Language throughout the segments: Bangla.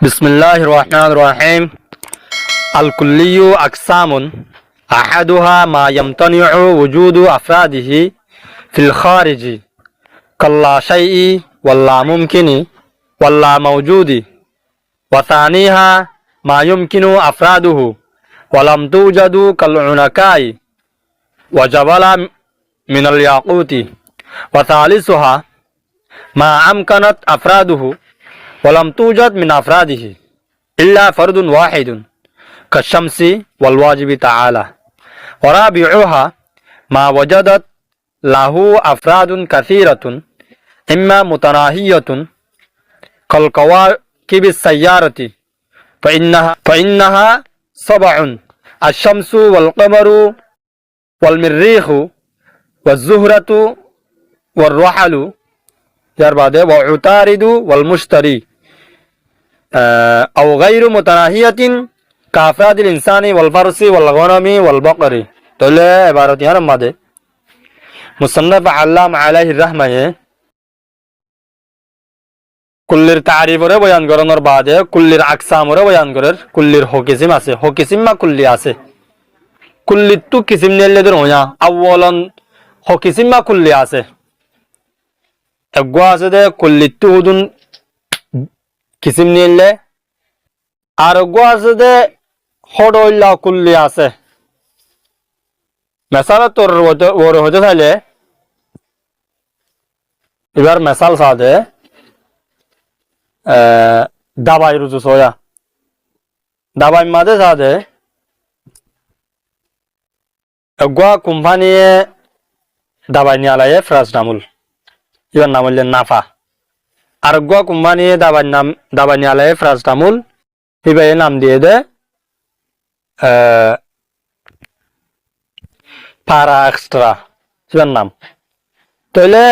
بسم الله الرحمن الرحيم. الكلي أقسام أحدها ما يمتنع وجود أفراده في الخارج كاللا شيء واللا ممكن واللا موجود، وثانيها ما يمكن أفراده ولم توجد كالعنكاء وجبل من الياقوت، وثالثها ما أمكنت أفراده ولم توجد من أفراده إلا فرد واحد كالشمس والواجب تعالى، ورابعها ما وجدت له أفراد كثيرة إما متناهية كالكواكب السيارة فإنها سبع: الشمس والقمر والمريخ والزهرة والرحل وعطارد والمشتري، أو غير متناهية كأفراد الإنسان والفرس والغنم والبقر. তাহলে এবারে ইয়ার মধ্যে মুসান্নাফ আল্লামা আলাইহির রহমায়ে কুল্লির তারিফরে বয়ান করানোর বাদে কুল্লির আকসামরে বয়ান করার কুল্লির হকিসিম আছে, হকিসিম মা কুল্লি আছে। কুল্লির তু কিসিম নিলে ধর হইয়া আউয়ালান হকিসিম মা কুল্লি আছে। এগুয়া আছে দে কুল্লির তু হুদুন কিসিম নিলে, আর এগুয়া আছে দে হডইল্লা কুল্লি আছে। মেসাল তোর ওর হতে চাইলে এবার মেসাল সাদে দাবাই রুজু সোয়া দাবাই মাঝে সাদে এগুয়া কোম্পানিয়ে দাবাই নিয়ালায়ে ফ্রাসডামুল, এবার নাম হইলেন নাফা। আর এগুয়া কোম্পানিয়ে দাবাই নিয়ালায়ে ফ্রাসডামুল, এবার নাম দিয়ে দে পারা এক্সট্রা, এবার নাম। তাহলে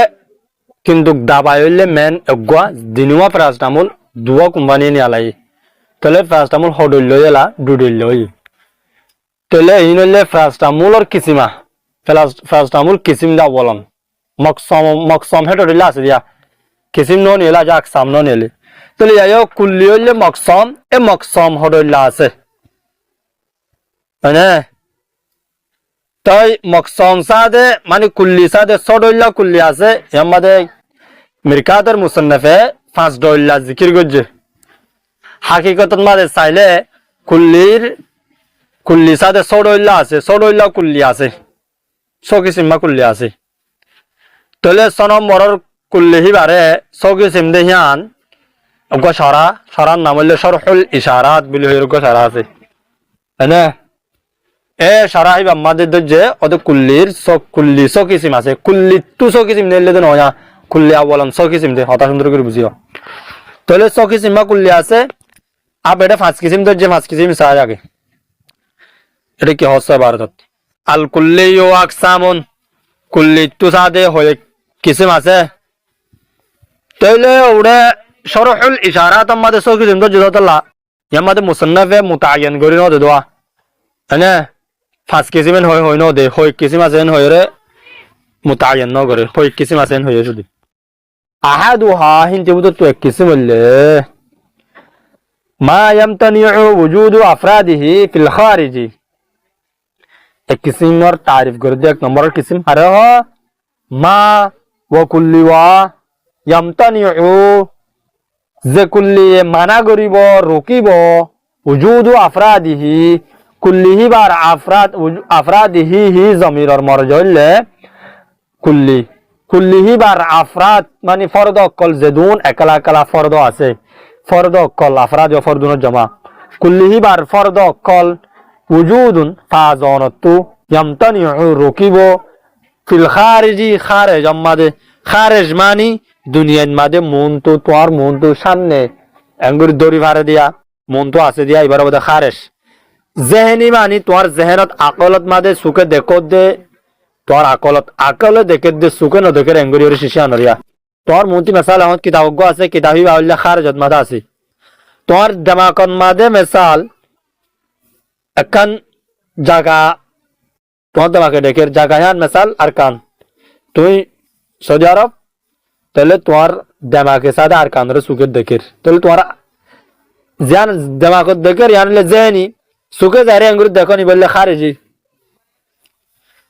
কিন্তু দাবাই হইলে মেন এগুয়া দিনুয়া ফ্রাসডামুল দুয়া কোম্পানিয়ে নিয়ালাই, তাহলে ফ্রাসডামুল হডইল এলা ডুডিল হই। তাহলে এই নইলে ফ্রাসডামুলর কিসিমা ফ্রাসডামুল কিসিম দা বলন মকসম হেটরিলা আছে দিয়া কিসিম নো নিলা যা আকসাম নো নিলে। তাহলে ইয়াও কুল্লি হইলে মকসম এ মকসম হডইলা আছে, মানে তাই মকসম সাদে মানে কুল্লি সাদে সডইল্লা কুল্লি আছে। এর মধ্যে মিরকাতের মুসান্নাফে 5 ডইল্লা জিকির করছে। হাকিকতত মাঝে চাইলে কুল্লি সাদে সডইল্লা আছে, সডইল্লা কুল্লি আছে, সকিসিমা কুল্লি আছে। তাহলে 6 নম্বরের কুল্লি হিবারে সকিসিম দেহিয়ান ওগো সরার নাম হইলে শরহুল ইশারাত বলি হইরগো সারা আছে, তাই না? এ সারা হিব আমাদের যে অত কুল্লি সকিসিম আছে। কুল্লি তু সকিসিম নিলে তো নয়া কুল্লি আওয়ালান সকিসিম দে হতা সুন্দর করে বুঝিও। তাহলে সকিসিমা কুল্লি আছে। আপ এটা 5 কিসিম তো যে 5 কিসিম চাই আগে এটা কি হচ্ছে ভারতত। আল কুল্লি ও আকসামুন, কুল্লি তু সাদে হয়ে কিসিম আছে। তাহলে ওরে শরহুল ইশারাত আমাদের সকিসিম তো যতলা আমাদের মুসান্নাফে মুতায়ান করি ন দেওয়া, তাই না? 5 কিসিমেন হয় ন দে হয় কিসিম আছেন হয় রে মুতায়ান ন করে হয় কিসিম আছেন হয় যদি আহাদুহা হিনতে বুতো তো এক কিসিম হইলে মা ইয়ামতানিউ ওজুদু আফরাদিহি ফিল খারিজি। এক কিসিমর তারিফ করে দে। এক নম্বরের কিসিম আরে হ মা ওয়া কুল্লি ওয়া ইয়ামতানিউ, যে কুল্লি মানা করিব রকিব ওজুদু আফরাদিহি কুল্লিহি বার আফরাদিহি হি জমিরর মরজ হইলে কুল্লিহি বার আফরাদ মানে ফরদ অকল যেদুন একলা একলা ফরদ আছে, ফরদ অকল আফরাদ ও ফরদুনের জমা। কুল্লিহি বার ফরদ অকল উজুদুন ফাজনতু ইয়ামতানিউ রকিব ফিল খারিজি খারেজ আমাদে খারেজ মানি দুনিয়ার মাদে মন তো তোর মন তো সামনে আঙ্গুর দড়ি ভারে দিয়া মন তো আছে দিয়া এবার বলে খারেজ। জেহেনি মানি তোর জেহেনত আকলত মাদে সুখে দেখো দে তোর আকলে দেখে দে সুখে ন দেখে আঙ্গুরি ওর শিশা নরিয়া তোর মন্তি মেসাল এখন কিতাব আছে কিতাবি বাউল্লা খারেজত মাদে আছে। তোর দিমাগত মাদে মেসাল একান জায়গা তোমার দিমাগে দেখে জায়গায়ান মেসাল আর কান তুই সৌদি আরব, তাহলে তোমার দিমাগে সাথে আর কানরে সুখের দেখের, তাহলে তোমার জিয়ান দেমাকত দেখে ইয়ানলে জেনি সুকে যারে আঙ্গুর দেখনি বললে খারেজি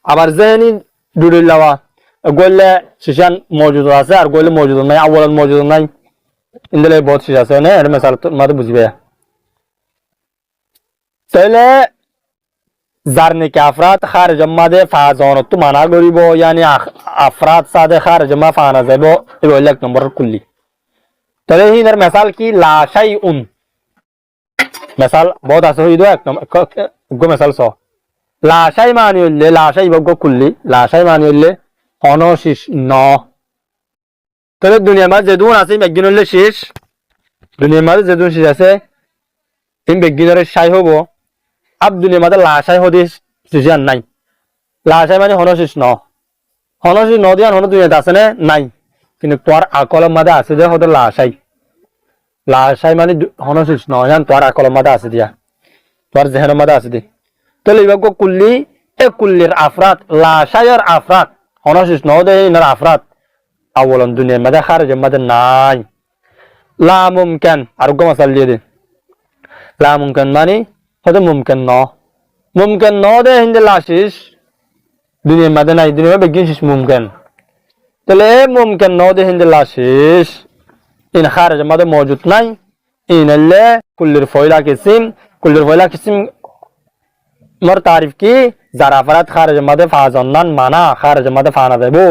আবার জেনি দুরিল্লাওয়া গলে শিশান মজুদ আছে আর গলে মজুদ নাই আওয়ালান মজুদ নাই ইন্দলে বহুত শিশা আছে না এর মিসাল মাতে বুঝবে তাহলে যার নাকি আফরাত খারজ মাদে ফাজন তো মানা করিব ইয়ানি আফরাত সাদে খারজ মা ফানা যাব এই হইল এক নম্বর কুল্লি তাহলে হিনার মিসাল কি লা শাইউন মিসাল বহুত আছে হইদো এক নম্বর গো মিসাল স লা শাই মানি হইলে লা শাই গো কুল্লি লা শাই মানি হইলে অনশিস ন তাহলে দুনিয়ার মাঝে যেদুন আছে একদিন হইলে শেষ দুনিয়ার মাঝে যেদুন শেষ আছে এই বেগিনের শাই হবো আব দুনিয়ার মাঝে লা শাই হদিস শেষান নাই লা শাই মানে অনশিস ন অনশিস ন দিয়ান হন দুনিয়াতে আছে না নাই কিন্তু তোর আকলের মাঝে আছে যে হতো লা শাই মানে অনশিস ন জান তোর আকলের মাঝে আছে দিয়া তোর জেহেনের মাঝে আছে দি তাহলে এবার কুল্লি এ কুল্লির আফরাত লা শাইয়ের আফরাত অনশিস ন দে ইনার আফরাত আওয়ালান দুনিয়ার মাঝে খারজের মাঝে নাই লা মুমকিন আর গো মাসাল দিয়ে দে লা মুমকিন মানে হয়তো মুমকিন ন দে হিন্দে লা শেষ দুনিয়ার মাঝে নাই দুনিয়ার বেগিন শেষ মুমকিন তাহলে মুমকিন ন দে হিন্দে লা শেষ ইন খারজের মাঝে মজুদ নাই ইনাল্লে কুল্লির ফয়লা কিসিম মোর তারিফ কি যারা আফরাত খারজের মাঝে ফাজন্নান মানা খারজের মাঝে ফানা দেবো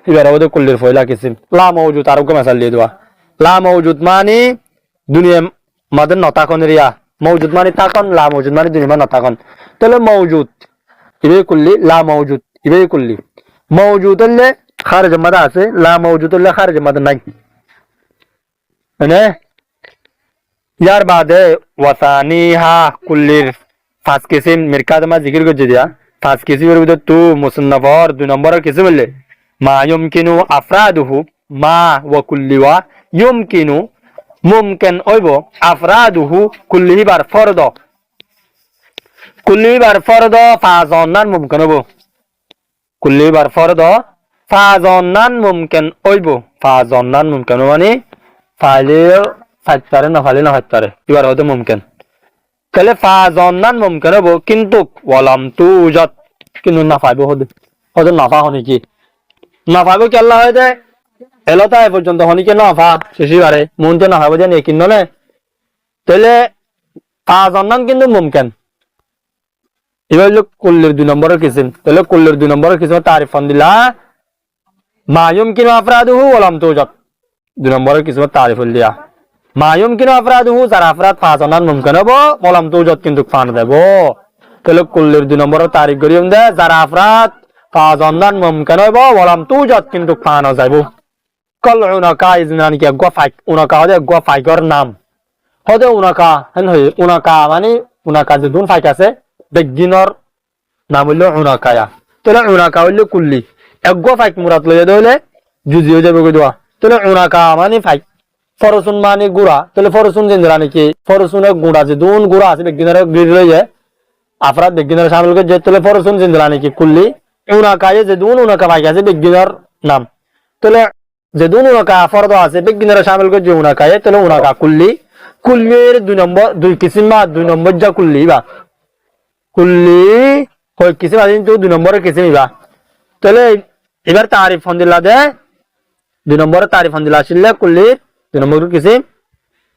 এবার ওদের কুল্লির ফয়লা কিসিম লা মওজুদ আর গো মাসাল দিয়ে দেওয়া লা মওজুদ মানে দুনিয়ার মাঝে নতাকন রিয়া মওজুদ মানে তাকন লা মওজুদ মানে দুনিয়ার মাঝে নতাকন তাহলে মওজুদ ইবে কুল্লি লা মওজুদ ইবে কুল্লি মওজুদ হলে খারজের মাঝে আছে লা মওজুদ হলে খারজের মাঝে নাই মানে ইয়ার বাদে ওয়াসানিহা কুল্লির পাঁচ কিসিম মিরকাত মা জিকির করছে দিয়া পাঁচ কিসিমের ভিতর তু মুসন্নফর দুই নম্বরের কিসিম হলে মা ইউমকিনু আফরাদুহু মা ওয়া কুল্লি ওয়া ইউমকিনু মুমকিন হইব আফরাদুহু কুল্লিহি বার ফরদ ফাজন্নান মুমকিন হইব কুল্লিহি বার ফরদ ফাজন্নান মুমকিন হইব ফাজন্নান মুমকিন মানে ফাইলে ফাইতারে না ফাইলে না ফাইতারে এবার হয়তো মুমকিন তাহলে ফাজন্নান মুমকিন হইব কিন্তু ওয়ালাম তুজাত কিন্তু না পাইব হয়তো না পা হনি কি না পাইব কি আল্লাহ হয় দে এলতা এ পর্যন্ত হনি কি না পা শেষই বারে মন তো না পাইব যে নেই কিনলে তাহলে ফাজন্নান কিন্তু মুমকিন এবার হলো কুল্লির দুই নম্বরের কিসিম তাহলে কুল্লির দুই নম্বরের কিসিম তারিফ দিলা মা ইউমকিনু আফরাদুহু ওয়ালাম তুজাত দুই নম্বরের কিসিম তারিফ দিয়া মা ইউমকিনু আফরাদুহু যারা আফরাদ ফাজন্নান মুমকিন হবো ওয়ালাম তুজাত কিন্তু ফান দেব তাহলে কুল্লির দুই নম্বরের তারিফ করিম দে যারা আফরাদ ফাজন্নান মুমকিন হবো ওয়ালাম তুজাত কিন্তু ফান যাইব কল উনাকা ইজনানি কি গফাইক উনাকা হদে গফাইকর নাম হদে উনাকা হেন হই উনাকা মানে উনাকা যে দুন ফাইক আছে বেগিনর নাম হইল উনাকায়া তাহলে উনাকা হইল কুল্লি এক গফাইক মুরাদ লইয়া দইলে জুজি হয়ে যাবে কই দোয়া তাহলে উনাকা মানে ফাইক ফরসুন মানে গুড়া তাহলে ফরসুন জিন্দরা নাকি ফরসুনের গুড়া যে দুন গুড়া আছে বেগিনর গির লইয়া আফরাদ বেগিনর শামিল করে যে তাহলে ফরসুন জিন্দরা নাকি কুল্লি উনাকায়ে যে দুন উনাকা ফাইক আছে বেগিনর নাম তাহলে যে দুন উনাকা ফরদ আছে বেগিনর শামিল করে যে উনাকায়ে তাহলে উনাকা কুল্লি কুল্লির দুই নম্বর দুই কিসিম বা দুই নম্বর যা কুল্লি বা কুল্লি কয় কিসিম আছে কিন্তু দুই নম্বরের কিসিম বা তাহলে এবার তারিফ ফন্দিল্লা দে দুই নম্বরের তারিফ ফন্দিল্লা আসলে কুল্লির দুই নম্বর কিসিম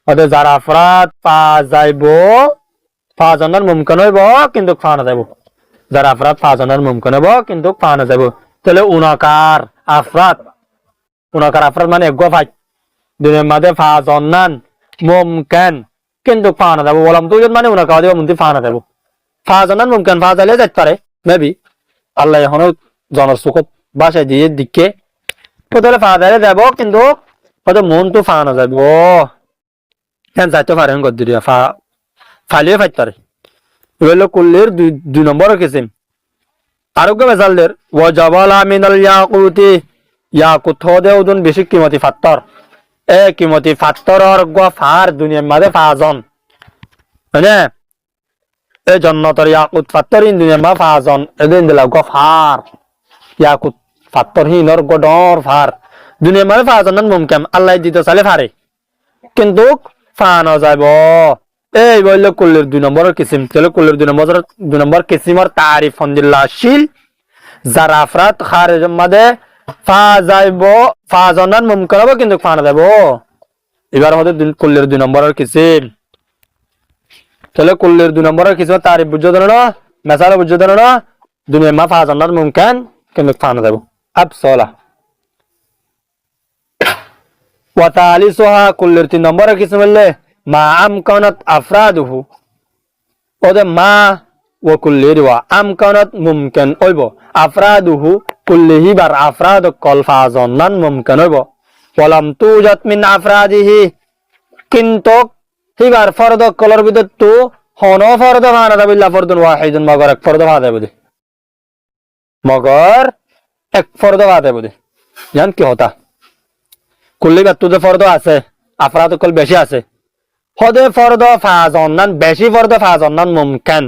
অর্থাৎ যারা আফরাদ পা যাইব ফাজন্নান মুমকিন হইব কিন্তু ফানা যাইব যারা আফরাদ ফাজন্নান মুমকিন হইব কিন্তু ফানা যাইব তাহলে উনাকার আফরাদ মানে এক গফাই দুনিয়ার মাঝে ফাজন্নান মুমকিন কিন্তু ফানা যাইব বললাম তুই মানে উনাকা দিব মুন্তি ফানা যাইব ফাজন্নান মুমকিন ফাজালে যাইতে পারে মেবি আল্লাহ এখনো জনর সুখত বাসায় দিয়ে দিকে তাহলে ফাজালে যাব কিন্তু হয়তো মন তো ফানা যাইব হ্যাঁ যাইতে পারে গদ দিয়া ফালিয়ে ফাইতে পারে এগুলো কুল্লির দুই নম্বরের কিসিম আরোগ্য মেজালদের ওয়াজাবালা মিনাল ইয়াকুতি ইয়াকুত হদে উদুন বেশি কিমতি ফাত্তর এ কিমতি ফাত্তরর গফার দুনিয়ার মাঝে ফাজন মানে এ জন্নতর ইয়াকুত ফাত্তর ইন দুনিয়ার মা ফাজন এদিন দিলা গফার ইয়াকুত ফাত্তর হিনর গডর ফার দুনিয়ার মাঝে ফাজনান মুমকিন আল্লাহ দিতে চাইলে ফারে কিন্তু ফানো যাইব এই বললে কুল্লির 2 নম্বরের কিসিম। তাহলে কুল্লির 2 নম্বর কিসিমর তারিফ ফন্দিল্লাশীল যার আফরাদ খারিজের মাঝে ফা যাইব, ফা জনান মুমকিন হবে কিন্তু ফা না যাব। এবার হতে কুল্লির 2 নম্বরের কিসিম। তাহলে কুল্লির 2 নম্বরের কিসিম তারিফ বুঝতে দেন না, মেসালে বুঝতে দেন না, দুনিয়া মা ফা জনান মুমকিন কিন্তু ফা না যাব। আবসলা ওয়া তালিসুহা কুল্লির 3 নম্বরের কিসিম হলে মা আমকানাত আফরাদুহু। ওদে মা ও কুল্লির ওয়া আমকানাত মুমকিন হইব আফরাদুহু কুল্লিহি বার আফরাদ কল ফা জনান মুমকিন হইব। ওয়ালাম তুজাত মিন আফরাদিহি কিন্তু হিবার ফরদ কলর ভিতর তো হন ফরদ ফানা দাবিল্লা ফরদুন ওয়াহিদুন মগর এক ফরদ ফাদে বুঝি, মগর এক ফরদ ফাদে বুঝি। জান কি হতা কুল্লি বাত্তু যে ফরদ আছে আফরাদ কল বেশি আছে, হদে ফরদ ফা জনান বেশি ফরদ ফা জনান মুমকিন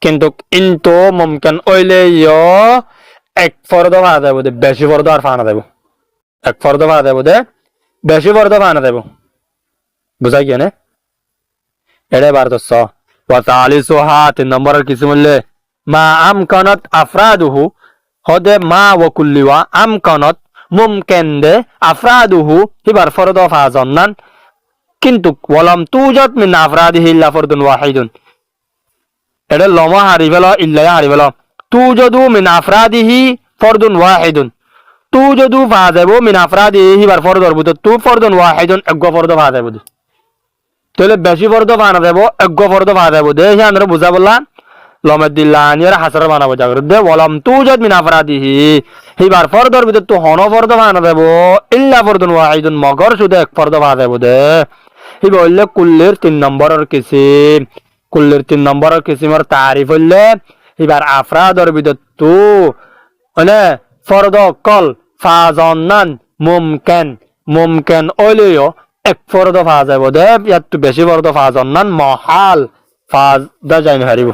কিন্তু ইনতো মুমকিন হইলে ইয় এক ফরদ ফাদে বুঝি, বেশি ফরদ আর ফানা দেব, এক ফরদ ফাদে বুঝি, বেশি ফরদ ফানা দেব। বুঝাই গিয়ে না এড়ে বার তো ওয়া তালিসুহা 3 নম্বরের কিসিম হলে মা আমকানাত আফরাদুহু। হদে মা ওয়া কুল্লি ওয়া আমকানাত মুমকিন দে আফরাদুহু হিবার ফরদ ফা জনান কিন্তু ওয়ালাম তুজাত মিন আফরাদিহি ইল্লা ফরদুন ওয়াহিদুন। এড়ে লমা হারি ফেল ইল্লা হারি ফেল তুজাদু মিন আফরাদিহি ফরদুন ওয়াহিদুন। তুজাদু ফা যাব মিন আফরাদিহি হিবার ফরদর ভিতর তু ফরদুন ওয়াহিদুন এক ফরদ ফা যাব। তাহলে বেশি ফরদ বানা দেব এক ফরদ বানা দেব দে আমরা বুঝা বললাম লমেদিল্লানিয়ার হাসর বানাবো জাগরুদ দে ওয়ালাম তুজাদ মিন আফরাদিহি হিবার ফরদর ভিতর তো হন ফরদ বানা দেব ইল্লা ফরদুন ওয়াহিদুন মগর শুধু এক ফরদ বানা দেব দে। হি বললে কুল্লির 3 নম্বরের কিসিম। কুল্লির 3 নম্বরের কিসিমের তারিফ হইলে হিবার আফরাদর ভিতর তো মানে ফরদ কল ফা জনান মুমকিন, মুমকিন হইলেও এক ফরদ ফা যাব দে ইয়াত তো বেশি ফরদ ফা জনান মহাল ফা দা যাই হারিব।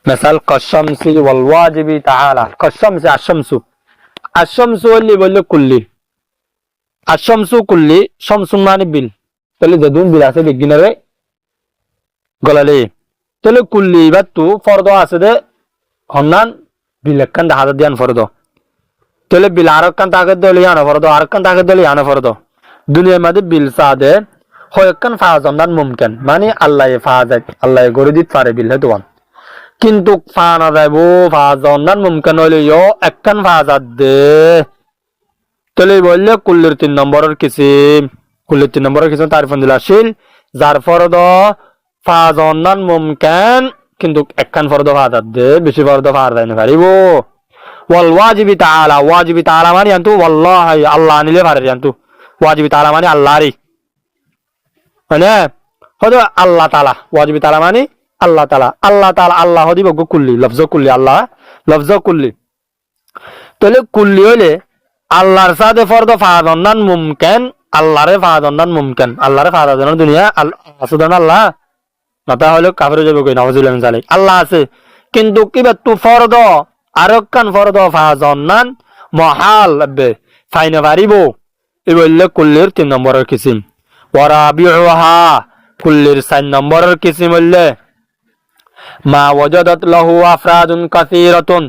مثال كالشمس والواجب تعالى كالشمس الشمس الشمس اللي بقول كلي الشمس كلي شمس মানে বিল তাহলে যদুন বিল আছে বিজ্ঞানরে গলালে তাহলে কুল্লি বাতু ফরদ আছে দে হন্নান বিলকান হাজার দিয়ান ফরদ তাহলে বিল আরকান তাকে দলি আনা ফরদ আরকান তাকে দলি আনা ফরদ দুনিয়ার মধ্যে বিল সাদে হয়কান ফা জনান মুমকিন মানে আল্লাহ ফা যায় আল্লাহ গরে দিত পারে বিল হেতুন কিন্তু ফা না যাইব ফা জনান মুমকিন হইলে ইয়ো একখান ফা যাত দে। তাহলে বললে কুল্লির 3 নম্বরের কিসিম। কুল্লির 3 নম্বরের কিসিম তারিফ দিলাশীল যার ফরদ ফা জনান মুমকিন কিন্তু একখান ফরদ ফা যাত দে বেশি ফরদ ফা যায় না পারিব। ওয়াল ওয়াজিবি তাআলা ওয়াজিবি তাআলা মানে আনতু ওয়াল্লাহি আল্লাহ নিলে পারে আনতু ওয়াজিবি তাআলা মানে আল্লাহরই মানে হয়তো আল্লাহ তাআলা ওয়াজিবি তাআলা মানে আল্লাহ তাআলা আল্লাহ তাআলা আল্লাহ দিব কুল্লি লফজ কুল্লি আল্লাহ লফজ কুল্লি। তাহলে কুল্লি হইলে আল্লাহর সাথে ফরদ ফা জনান মুমকিন আল্লাহরে ফা জনান মুমকিন আল্লাহরে ফা জনান দুনিয়া আসুদান আল্লাহ মাতা হলো কাফির যাবে কই নাউজুবিল্লাহ মিন যালিক আল্লাহ আছে কিন্তু কিবা তু ফরদ আরকান ফরদ ফা জনান মহাল বে ফাইনা পারিব। এই বললে কুল্লির 3 নম্বরের কিসিম। ওয়ারাবিউহা কুল্লির 4 নম্বরের কিসিম হইলে মা ওয়াজাদাত লাহু আফরাদুন কাসীরাতুন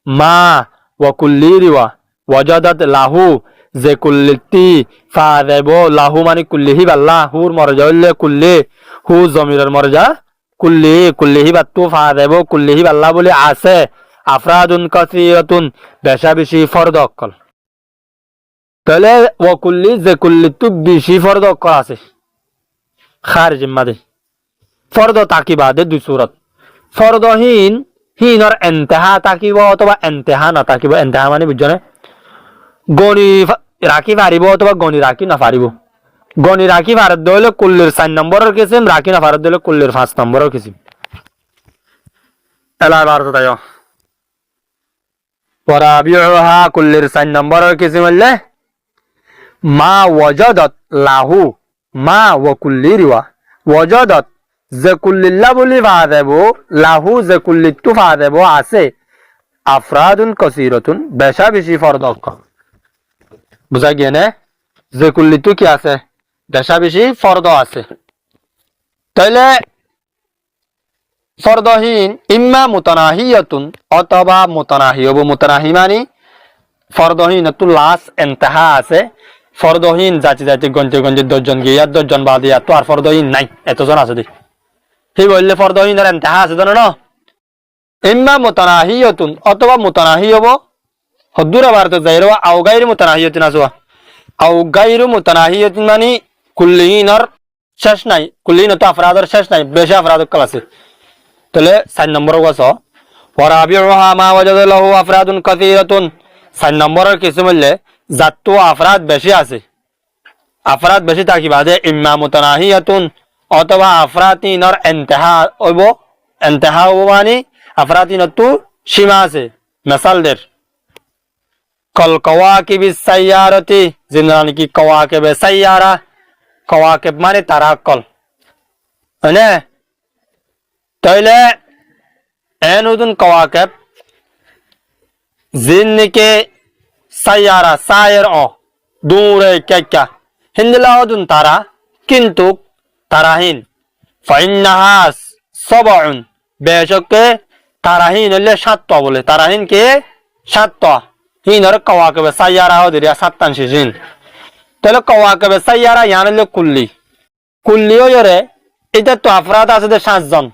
মা ওয়া কুল্লিরি ওয়া ওয়াজাদাত লাহু যে কুল্লিতি ফা দেব লাহু মানে কুল্লিহি আল্লাহ হুর মরজা হইলে কুল্লি হু জমিরের মরজা কুল্লি কুল্লিহি বাতু ফা দেব কুল্লিহি আল্লাহ বলে আছে আফরাদুন কাসীরাতুন বেশা বেশি ফরদ অকল। তাহলে ওয়া কুল্লি যে কুল্লিতু বেশি ফরদ অকল আছে খারিজ মাদে ফরদ তাকিবাদে 2 সূরত ফরদহীন হিনর ইন্তেহা তাকিব অথবা ইন্তেহা না তাকিব। ইন্তেহা মানে বুঝছনে গনি রাখি পারিব অথবা গনি রাখি না পারিব। গনি রাখি পারত দলে কুল্লির 4 নম্বরের কিসিম রাখি না পারত দলে কুল্লির 5 নম্বরের কিসিম। এলা বারত তাইও ওয়ারাবিউহা কুল্লির 4 নম্বরের কিসিম হলে মা ওয়াজাদাত লাহু মা ওয়া কুল্লিরি ওয়া ওয়াজাদাত যে কুল্লিল্লাহ বলি ফা দেব লাহু যে কুল্লিতু ফা দেব আছে আফরাদুন কাসীরাতুন বেশা বেশি ফরদ অকল। বুঝা গিয়ে না যে কুল্লিতু কি আছে বেশা বেশি ফরদ আছে তাইলে ফরদহীন ইম্মা মুতানাহিয়াতুন অথবা মুতানাহি হবো। মুতানাহি মানে ফরদহীনতু লাস ইন্তেহা আছে। ফরদহীন জাতি জাতি গঞ্জে গঞ্জে 10 জন গিয়া 10 জন বাদ দিয়া তো আর ফরদহীন নাই, এতজন আছে দি সেই বললে ফরদহীনের ইন্তেহা আছে জানো না। ইম্মা মুতানাহিয়াতুন অথবা মুতানাহি হবো। হদ্দুর আবার তো যাইরো আও গায়রু মুতানাহিয়াতুন আসওয়া। আও গায়রু মুতানাহিয়াতুন মানে কুল্লিহিনর শেষ নাই, কুল্লিহিন তো আফরাদের শেষ নাই, বেশি আফরাদ কাল আছে। তাহলে 4 নম্বর গছ ওয়ারাবিউহা মা ওয়াজাদা লাহু আফরাদুন কাসীরাতুন। 4 নম্বরের কিছু বললে জাতু আফরাদ বেশি আছে, আফরাদ বেশি থাকি বাদে ইম্মা মুতানাহিয়াতুন অথবা আফরাতিনর ইন্তেহা হইব। ইন্তেহা হইব মানে আফরাতিনত তো সীমা আছে। মিসাল দের কল কওয়াকিবিস সাইয়ারাতি, জিনরানি কি কওয়াকিবে সাইয়ারা, কওয়াকিব মানে তারা কল মানে। তাইলে এনুদুন কওয়াকিব জিনকে সাইয়ারা সায়ের ও দূরে কেকা হিন্দলাউদুন তারা কিন্তু তারাহীন। ফাইন্নাহা সাবউন, বেশকে তারাহীন হলে 7টা বলে। তারাহীন কে 7টা, হিনর কওয়াকিবে সাইয়ারা হদিরিয়া 7টান শিজিন। তাহলে কওয়াকিবে সাইয়ারা ইয়ানলে কুল্লি, কুল্লি হইরে এটা তো আফরাদ আছে 7 জন,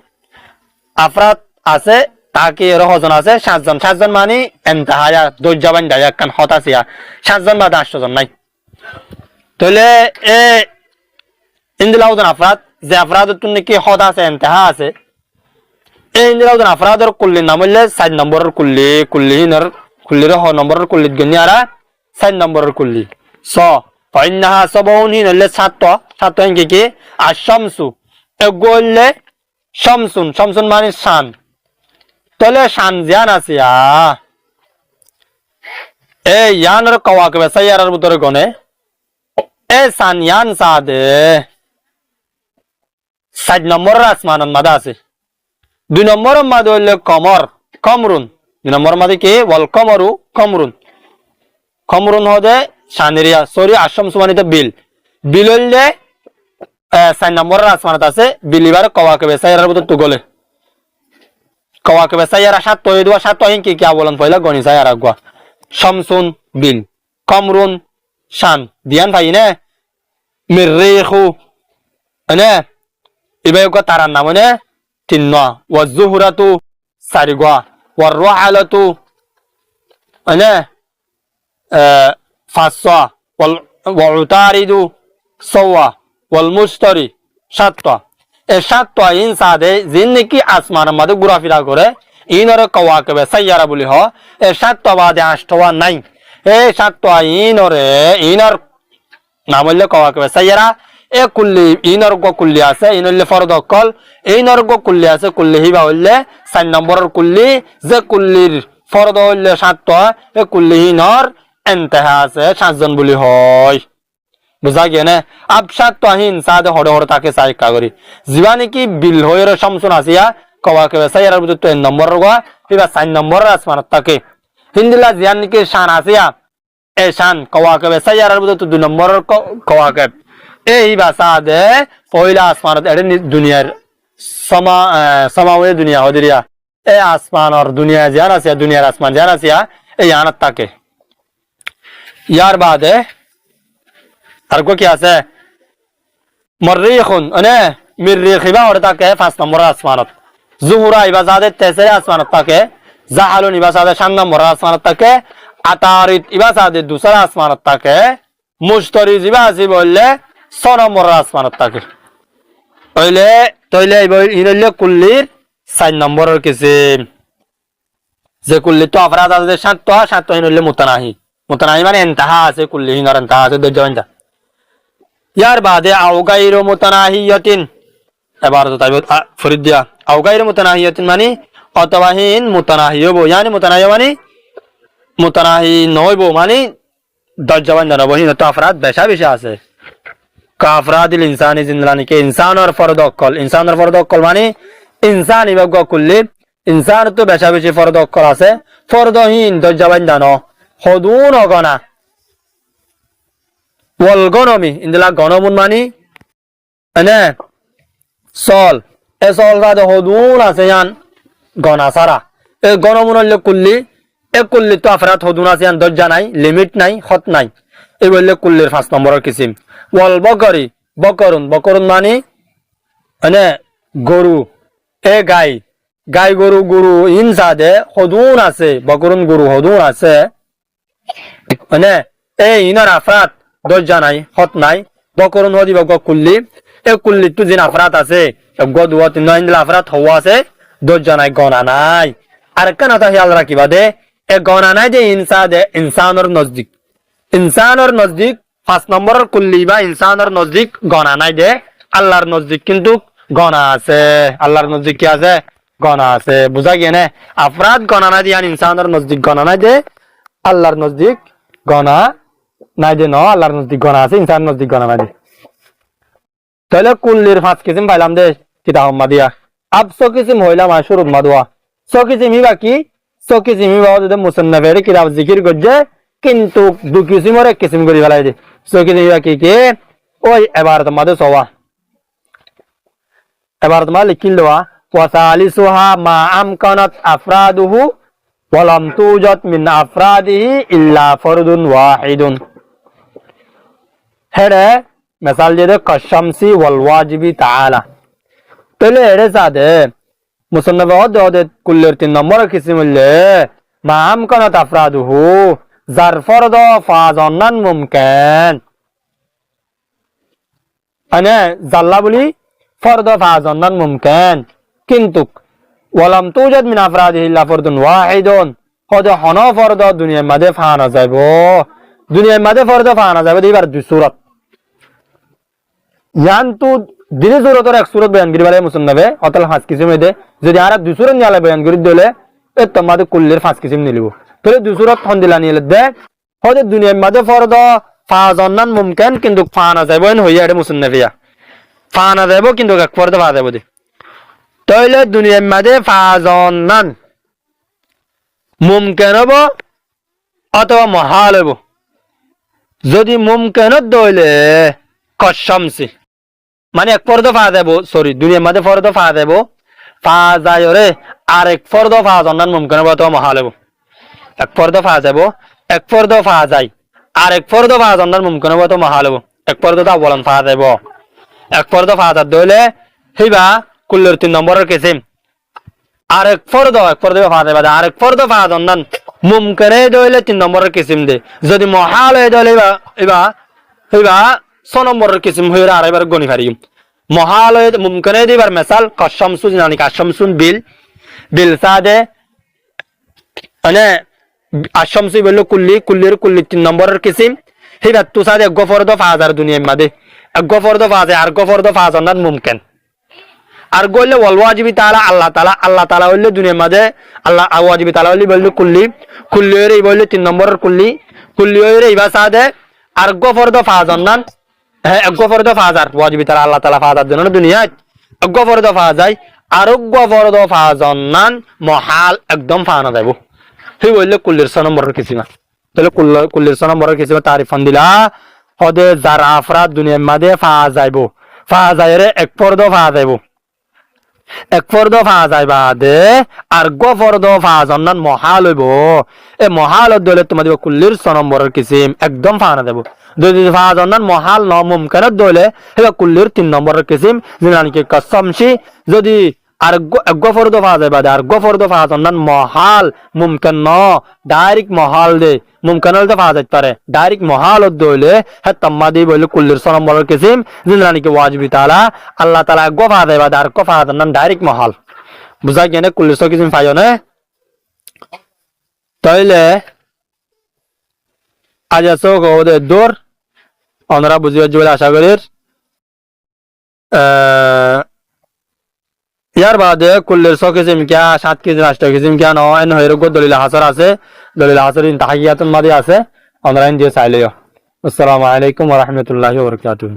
আফরাদ আছে তাকে এর হজন আছে 7 জন। 7 জন মানে ইন্তেহায়া দজ্জাবান দায়া কান হতাসিয়া 7 জন বা 8 জন নাই। তাহলে এ ইন্দিলাউদন আফরাদ যে আফরাদের তুন কি হদ আছে ইন্তেহা আছে, এই ইন্দিলাউদন আফরাদের কুল্লির নাম হইলে 4 নম্বরের কুল্লি। কুল্লিহিনর কুল্লির হ নম্বরের কুল্লিত গনিয়ারা 4 নম্বরের কুল্লি। স ফাইন্নাহা সাবউন হিন হইলে 7টা। 7টা কি আশামসু এগোলে শামসুন, শামসুন মানে শান। তাহলে শান জিয়ান আছে এ ইয়ানর কওয়াকিবে সাইয়ারার ভিতরে গনে এ শান ইয়ান সাদে 4 নম্বরের আসমানের মাদা আছে। 2 নম্বরের মাদে হইলে কমর, কমরুন। 2 নম্বরের মাদে কি ওয়াল কমরু কমরুন। কমরুন হদে শানেরিয়া সরি আশামসু মানে বিল, বিল হইলে 4 নম্বরের আসমানত আছে। বিলিবার কওয়াকিবে সাইয়ারার ভিতর তো গলে কওয়াকিবে সাইয়ারা 7 হই দুয়া 7 হিন কি কি বলেন পয়লা গনি সাইয়ারা গয়া শামসুন বিল কমরুন শান দিয়ান ভাই নে মিররিখু নে ইবাই গো তারার নাম নে 3 ওয়া যুহরাতু 4 গয়া ওয়া রুহালাতু নে 5 ওয়া উতারিদু 6 ওয়াল মুশতারি 7টা। এই 7টা ইনসাদে জিন কি আসমানের মধ্যে ঘোরাফেরা করে ইনর কওয়াকিবে সাইয়ারা বলি হ। এই 7টা বাদে 8টা নাই। এই 7টা ইনরে ইনর নাম হইলে কওয়াকিবে সাইয়ারা। এ কুল্লি ইনর গো কুল্লি আছে, ইনলে ফরদকল ইনর গো কুল্লি আছে। কুল্লি হিবা হইলে 4 নম্বরের কুল্লি, যে কুল্লির ফরদ হইলে 7টা, এ কুল্লি ইনর ইন্তেহা আছে 7 জন বলি হয়। বুঝা গিয়ে না। আব 7টা হিন সাদে হড়ে হড়ে তাকে সাই কাগরি জীবানি কি বিল হইরে শামসুন আসিয়া কওয়াকিবে সাইয়ারার ভিতর 3 নম্বর গো হিবা 4 নম্বরের আসমানত তাকে হিন্দিলা জিয়ান কি শান আসিয়া এ শান কওয়াকিবে সাইয়ারার ভিতর 2 নম্বরের কওয়াকিব। এই ভাষা দে পয়লা আসমানত এর দুনিয়ার সমাওয়ে দুনিয়া হদিরিয়া এ আসমানর দুনিয়া জিয়ান আসিয়া দুনিয়ার আসমান জিয়ান আসিয়া এই আনাত তাকে। ইয়ার বাদে আর গো কি আছে মররিখুন মানে মিররিখিবা ওর তাকে 5 নম্বরের আসমানত। জুহুরা ইবা জাদে 3 আসমানত তাকে। জাহালুন ইবা জাদে 7 নম্বরের আসমানত তাকে। আতারিদ ইবা জাদে 2 আসমানত তাকে। মুশতারি ইবা আছে বললে 6 নম্বরের আসমানত তাকে। হইলে তইলে ইনলে কুল্লির 4 নম্বরের কিসিম। যে কুল্লি তো আফরাদ আছে 7টা ইনলে মুতানাহি। মুতানাহি মানে ইন্তেহা আছে, কুল্লি হিনর ইন্তেহা আছে দজ্জাবানটা। ইয়ার বাদে আও গায়রু মুতানাহিয়াতিন, এবার তো তাইব ফরিদ দিয়া আও গায়রু মুতানাহিয়াতিন মানে অতবাহিন মুতানাহি হবো। ইয়ানি মুতানাহি মানে মুতানাহি নইব মানে দজ্জাবান জানাবো। হিন তো আফরাদ বেশা বেশি আছে। কাফরাদিল ইনসানি জিনদানি কে ইনসানের ফরদকল, ইনসানের ফরদকল মানে ইনসান ইবাগ কুল্লি ইনসান তো বেশা বেশি ফরদকল আছে। ফরদহীন দজ্জাবান জানো হদুন অগনা ওয়াল গনমি ইন্দলা গনমুন মানি এনে সল এ সল সাথে হদুন আছে ইয়ান গনা সারা এ গণমূল্য কুল্লি এ কুল্লি তো আফরাত হদুন আছে ইয়ান দরজা নাই লিমিট নাই হত নাই এই বললে কুল্লির 5 নম্বরের কিসিম ওয়াল বকরি বকরুন মানে গরু এ গাই গাই গরু ইনসাদে হদুন আছে বকরুন গরু হদুন আছে এ ইনার আফরাত দরজা নাই হত নাই বকরুন হদি বক কুল্লি এ কুল্লি তো জিন আফরাত আছে গদুয়া তিন ইন্দলা আফরাত হওয়া আছে দরজা নাই গনা নাই আর কেন তা খেয়াল রাখিবা দে এ গনা নাই যে ইনসাদে ইনসানের নজদিক 5 নম্বরের কুল্লি বা ইনসানের নজদিক গনা নাই দে আল্লাহর নজদিক কিন্তু গনা আছে আল্লাহর নজদিক কি আছে গনা আছে বুঝা গিয়ে না আফরাদ গনা নাই দিয়ে ইনসানের নজদিক গনা নাই দে আল্লাহর নজদিক গনা নাই দে ন আল্লাহর নজদিক গনা আছে ইনসানের নজদিক গনা নাই দে তাহলে কুল্লির 5 কিসিম পাইলাম দে কিতাব মাদিয়া আব সো কিসিম হইলাম শুরুত মাদুয়া সো কিসিম হি বাকি সো কিসিম হি বাও দে মুসান্নাফের কিতাব জিকির করছে কিন্তু দু কিসিমের এক কিসিম করি ফেলাই দে সো কিসিম হি বাকি কে ওই ইবারত মাদে সওয়া ইবারত মা লিখিল দেওয়া ওয়াসালিসুহা মা আমকানাত আফরাদুহু ওয়ালাম তুজাত মিন আফরাদিহি ইল্লা ফরদুন ওয়াহিদুন হেরে মিসাল দিয়ে কশামসি ওয়াল ওয়াজিবি তাআলা তাহলে এর সাথে মুসান্নাফ ওয়াদ কুল্লের 3 নম্বর কিসিম হইলে মা আমকানাত আফরাদুহু যার ফরদ ফাজান্নান মুমকিন জাল্লা বলি ফরদ ফাজান্নান মুমকিন কিন্তু ওয়ালাম তুজাদ মিন আফরাদিহি ইল্লা ফরদুন ওয়াহিদুন হদ হন ফরদ দুনিয়ার মধ্যে ফানা যাইব দুনিয়ার মধ্যে ফরদ ফানা যাইব এবার দুই সূরত ইয়ান তো দিনে সূরতের এক সূরত বয়ান করিবালে মুসান্নাফে অতল 5 কিসিম দে যদি আর দুই সূরত নিয়ালে বয়ান করি দিলে এ তোমাদের কুল্লের 5 কিসিম নিলিব তাহলে দুই সূরত হন দিলা নিলে দে হদ দুনিয়ার মধ্যে ফরদ ফাজান্নান মুমকিন কিন্তু ফানা যাইব এন হইয়া এর মুসান্নাফিয়া ফানা যাইব কিন্তু এক ফরদ ফা যাইব দে তাহলে দুনিয়ার মধ্যে ফাজান্নান মুমকিন হবো অথবা মহাল হবো যদি মুমকিন দইলে কশামসি মানে এক ফরদ ফা যাবো সরি দুনিয়ার মধ্যে ফরদ ফা যাবো ফা যায় রে আর এক ফরদ ফাজান্নান মুমকিন হবো অথবা মহাল হবো এক ফরদ ফা যাবো এক ফরদ ফা যায় আর এক ফরদ ফাজান্নান মুমকিন হবো অথবা মহাল হবো এক ফরদ তা বলেন ফা যাবো এক ফরদ ফা যা দইলে হিবা কুল্লের 3 নম্বরের কিসিম আর এক ফরদ ফা যাবে আর এক ফরদ ফাজান্নান মুমকিনে দইলে 3 নম্বরের কিসিম দে যদি মহাল হয়ে দইলে হিবা 6 নম্বরের কিসিম হইরা আর এবার গনি পারি মহাল হয়ে মুমকিনে দিবার মিসাল কশামসু জানি কশামসুন বিল সাদে আশামসি বলল কুল্লির 3 নম্বরের কিসিম হিবা তু সাদে গফরদ ফাজার দুনিয়ার মধ্যে গফরদ ফাজে আর গফরদ ফাজান্নান মুমকিন আর গইলে ওয়াল ওয়াজিবি তাআলা আল্লাহ তাআলা হইলে দুনিয়ার মাঝে আল্লাহ ওয়াজিবি তাআলা হইলে বললে কুল্লি হইরে বললে 3 নম্বরের কুল্লি হইরে ইবা সাদে আর গফরদ ফাজান্নান গফরদ ফাজার ওয়াজিবি তাআলা আল্লাহ তাআলা ফাজার জন্য দুনিয়ায় গফরদ ফাজাই আর গফরদ ফাজান্নান মহাল একদম ফানা যাইব হি বললে কুল্লির 6 নম্বরের কিসিমা তাহলে কুল্লির 6 নম্বরের কিসিমা তারিফান দিলা হদে যারা আফরাদ দুনিয়ার মাঝে ফা যাইব ফা যাইরে এক ফরদ ফা যাইব এক ফরদ ফা যাইবা দে আর গফরদ ফাজান্নান মহাল হইব এ মহাল দলে তোমাদের কুল্লির 6 নম্বরের কিসিম একদম ফানা দেব যদি ফাজান্নান মহাল ন মুমকিন দলে এবা কুল্লির 3 নম্বরের কিসিম জানি কি কসমশি যদি আর গফরদ ফা যাইবা দে আর গফরদ ফাজান্নান মহাল মুমকিন ন ডাইরেক্ট মহাল দে মুমকিন হলে ফা যাইতে পারে ডাইরেক্ট মহাল দলে হে তাম্মাদি বলে কুল্লির 6 নম্বরের কিসিম জানি কি ওয়াজিবি তাআলা আল্লাহ তাআলা গফা যাইবা দে আর গফা ফাজান্নান ডাইরেক্ট মহাল বুঝা গেনে কুল্লির 6 কিসিম পাইও না তাইলে আজ আসো ওদের দূর আমরা বুঝিয়ে বলে আশা করি ইয়ার বাদে কুল্লের 6 কিসিম কিয়া 7 কিসিম 8 কিসিম কিয়া নয় হয়ে রোগ দলিল হাসার আছে দলিল হাসারিন তাহিয়াতুন মাদি আছে আমরা ইন দিয়ে চাইলেও আসসালামু আলাইকুম ওয়া রাহমাতুল্লাহি ওয়া বারাকাতুহু।